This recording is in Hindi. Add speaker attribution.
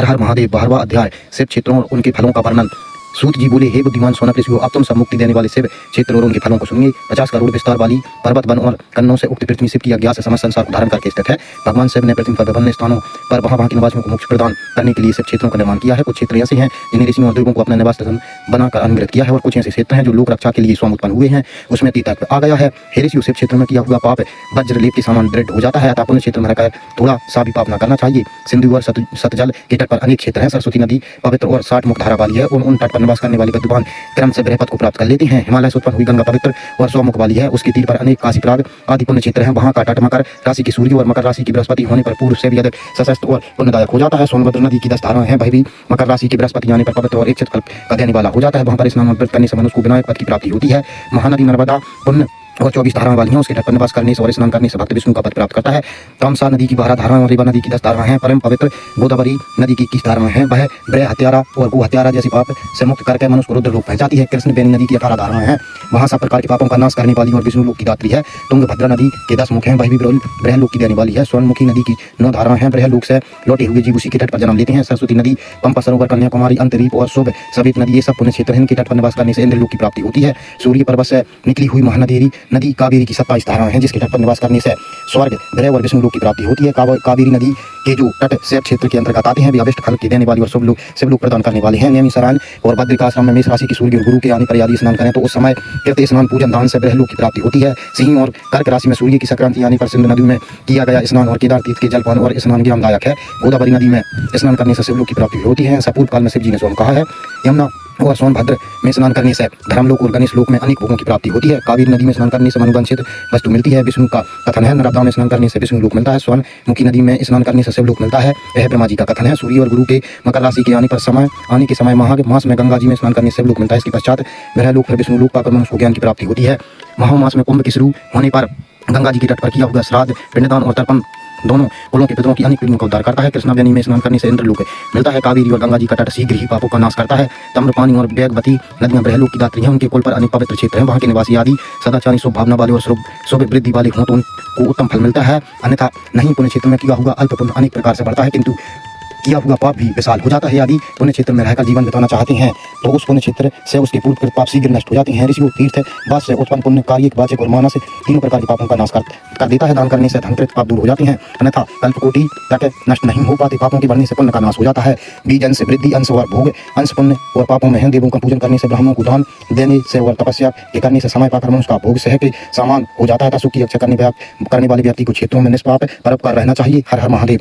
Speaker 1: हर हर महादेव 12वां अध्याय शिव क्षेत्रों और उनके फलों का वर्णन। सूत जी बोले, हे बुद्धिमान सोनक ऋषियों, अब तुम सब मुक्ति देने वाले शिव क्षेत्र और उनके फलों को सुनिए। 50 करोड़ विस्तार वाली पर्वत वन और कन्नों से उक्त पृथ्वी शिव की अज्ञा से समस्त संसार को धारण करके स्थित है। भगवान शिव ने पृथ्वी पर विभिन्न स्थानों पर वहां के निवासियों को मोक्ष प्रदान करने के लिए शिव क्षेत्रों का निर्माण किया है। कुछ क्षेत्र ऐसे हैं जिन्हें ऋषियों और देवों को अपना निवास स्थान बनाकर अनुग्रहित किया है, और कुछ ऐसे क्षेत्र हैं जो लोक रक्षा के लिए स्वयं उत्पन्न हुए हैं। उसमें तीतक आ गया है। हे ऋषियों, शिव क्षेत्र में किया हुआ पाप वज्रलेप के समान दृढ़ हो जाता है, अतः पुण्य क्षेत्र में रहकर थोड़ा सा भी पाप न करना चाहिए। सिंधु और सतजल के तट पर अनेक क्षेत्र हैं। सरस्वती नदी पवित्र और 60 मुख धारा वाली है, और उन तट पर निवास करने वाले विद्वान क्रम से बृहपत को प्राप्त कर लेते हैं। हिमालय से उत्पन्न हुई गंगा पवित्र और 100 मुख वाली है। उसके तीर पर अनेक काशी प्राग आदि पुण्य क्षेत्र हैं। वहां का तट मकर राशि की सूर्य और मकर राशि की बृहस्पति होने पर पूर्व से भी अधिक सशक्त और पुण्यदायक हो जाता है। सोनभद्र नदी की 10 धाराएं हैं। वह भी मकर राशि की बृहस्पति आने पर पवित्र और इच्छित फल का देने वाला हो जाता है। वहां पर स्नान और व्रत करने से मनुष्य को विनायक पद की प्राप्ति होती है। महानदी नर्मदा पुण्य और 24 धाराएं वाली हैं। उसके तट पर निवास करने से और स्नान करने से भक्त विष्णु का पद प्राप्त करता है। तामसा नदी की 12 धाराएं और रेवा नदी की 10 धाराएं हैं। परम पवित्र गोदावरी नदी की 21 धाराएं हैं। वह ब्रह हत्यारा और गो हत्यारा जैसे पाप से मुक्त करके मनुष्य को रुद्र लोक पहुंच जाती है। कृष्ण बेनी नदी की 18 धाराएं हैं। वहां सब प्रकार के पापों का नाश करने वाली और विष्णु लोक की दात्री है। तुंगभद्रा नदी के 10 मुख हैं। वह भी ब्रह लोक की देने वाली है। स्वर्णमुखी नदी की 9 धाराएं हैं। ब्रह लोक से लौटे हुए जीव उसी के तट पर जन्म लेते हैं। सरस्वती नदी, पंपा सरोवर, कन्याकुमारी, अंतरीप और शुभ सवित नदी, ये सब पुण्य क्षेत्र हैं। इनके तट पर निवास करने से इंद्र लोक की प्राप्ति होती है। सूर्य पर्वत से निकली हुई महानदी नदी कावेरी की 27 धाराएं हैं, जिसके तट पर निवास करने से स्वर्ग, ग्रह और विष्णु लोक की प्राप्ति होती है। कावेरी नदी के जो तट शिव क्षेत्र के अंतर्गत आते हैं, वे अभिष्ट फल की देने वाली और शुभ लोक शिव लोक प्रदान करने वाले हैं। नियमित सरायन और बद्रिकाश्रम में मेष राशि की सूर्य और गुरु के आने पर यदि स्नान करें तो उस समय कृत स्नान पूजन दान से ग्रह लोक की प्राप्ति होती है। सिंह और कर्क राशि में सूर्य की संक्रांति आने पर सिंधु नदी में किया गया स्नान और केदार तीर्थ के जलपान और स्नान ज्ञानदायक है। गोदावरी नदी में स्नान करने से शिव लोक की प्राप्ति होती है। ऐसा पूर्व काल में शिव जी ने स्वयं कहा है। यमुना और सोनभद्र में स्नान करने से धर्मलोक और गणेश लोक में अनेक भोगों की प्राप्ति होती है। कावेरी नदी में स्नान करने से मनोवांछित वस्तु मिलती है। विष्णु का कथन है। नर्मदा में स्नान करने से विष्णु लोक मिलता है। स्वर्णमुखी नदी में स्नान करने से शिव लोक मिलता है। यह ब्रह्मा जी का कथन है। सूर्य और गुरु के मकर राशि के आने के समय मास में गंगा जी में स्नान करने से शिव लोक मिलता है। इसके पश्चात ग्रह लोक फिर विष्णु लोक पाकर मनुष्य को ज्ञान की प्राप्ति होती है। माह मास में कुंभ के शुरू होने पर गंगा जी के तट पर किया हुआ श्राद्ध, पिंडदान और तर्पण दोनों कुलों के पितरों की अनेक पीढ़ियों का उद्धार करता है। कृष्णावेणी में स्नान करने से इंद्र लोक मिलता है। कावेरी और गंगा जी का तट शीघ्र ही पापों का नाश करता है। ताम्रपानी और वेगवती नदियां ब्रह्मलोक की दात्री हैं। उनके कुल पर अनेक पवित्र क्षेत्र हैं। वहां के निवासी आदि सदाचारी, शुभ भावना वाले और शुभ वृद्धि वाले हों तो उनको उत्तम फल मिलता है, अन्यथा नहीं। पुण्य क्षेत्र में किया हुआ अल्प पुण्य अनेक प्रकार से बढ़ता है, किंतु किया हुआ पाप भी विशाल हो जाता है। यदि पुण्य क्षेत्र में रहकर जीवन बिताना चाहते हैं तो उस पुण्य क्षेत्र से उसके पूर्वकृत पाप शीघ्र नष्ट हो जाते हैं। ऋषियों, तीर्थ वाच से उत्पन्न पुण्य कार्य, वाचक और मानस तीनों प्रकार के पापों का नाश कर देता है। दान करने से धनकृत पाप दूर हो जाते हैं, अन्यथा कल्पकोटि तक नष्ट नहीं हो पाते। पापों के बढ़ने से पुण्य का नाश हो जाता है। बीज अंश वृद्धि, अंश और भोग, अंश पुण्य और पापों में है। देवों का पूजन करने से, ब्राह्मणों को दान देने से और तपस्या के करने से समय पाकर मनुष्य का भोग सह के सामान हो जाता है। सुख की रक्षा करने वाले व्यक्ति को क्षेत्रों में निष्पाप परोपकार रहना चाहिए। हर हर महादेव।